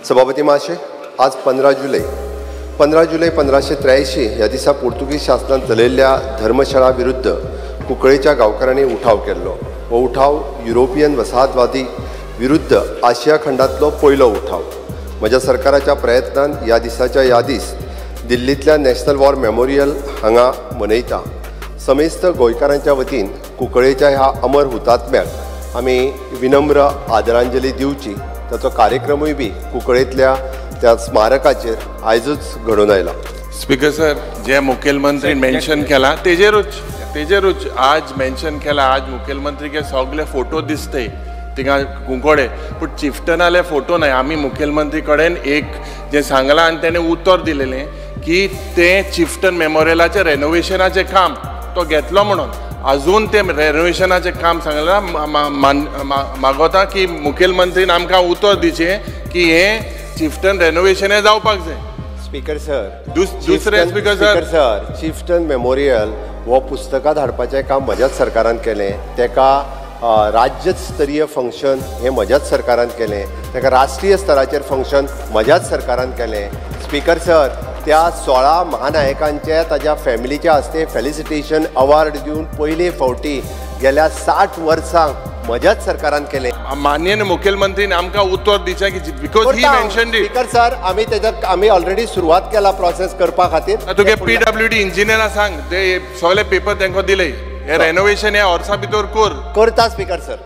सभापती महाशय, आज 15 जुलै 1583 ह्या दिसा पोर्तुगीज शासनान चलयल्ल्या धर्मशाळा विरुद्ध कुंकळेच्या गांवकारांनी उठाव केल्लो। हो उठाव युरोपियन वसाहतवादी विरुद्ध आशिया खंडांतलो पयलो उठाव। म्हज्या सरकाराच्या प्रयत्नान ह्या दिसाच्या यादीस दिल्लींतल्या नॅशनल वॉर मेमोरियल हांगा मनयता। समेस्त गोंयकारांच्या वतीन कुंकळेच्या ह्या अमर हुतात्म्याक आमी विनम्र आदरांजली दिवची। ताचो कार्यक्रमूय बी कुंकळेंतल्या त्या स्मारकाचेर आयजूच घडून आयला। स्पीकर सर, जे मुखेलमंत्री मेन्शन केला तेजेरूच आज मेन्शन केला। आज मुखेलमंत्री के सगळे फोटो दिसते थिंगा कुंकळे, पूण चिफ्टनाले फोटो नाही। आम्ही मुखेलमंत्री कडेन एक जे सांगला आणि त्याने उत्तर दिलेले की ते चिफ्टन मेमोरियलाचे रेनोवेशनाचे काम तो घेतलो म्हणून अजून ते रेनोवेशनाचे काम सांगला। मागोता की मुखेलमंत्रीन आमकां उत्तर दिचे की हे चिफ्टन रेनोवेशन जावपाक जाय। स्पीकर सर, दुसरे स्पीकर सर, चिफ्टन मेमोरियल हो पुस्तकां धाडपाचें काम म्हज्याच सरकारान केलें। तेका राज्यस्तरीय फंक्शन हे म्हज्याच सरकारान केलें। तेका राष्ट्रीय स्तराचेर फंक्शन म्हज्याच सरकारान केलें। स्पीकर सर, त्या 16 महानायकांचे ताज्या फॅमिलीच्या हस्ते फेलिसिटेशन अवॉर्ड दिवन पयले फावटी गेल्या 60 वर्सांक म्हज्याच सरकारान केलें। माननीय मुखेलमंत्रीन आमकां उत्तर दिचें की because he mentioned it. Speaker sir, आमी ऑलरेडी सुरवात केला प्रोसेस करपा खातीर। तुगे PWD इंजिनियरा सांग ते सगळे पेपर तांकां दिले हे रेनोवेशन ह्या वर्सा भितर करता। Speaker sir.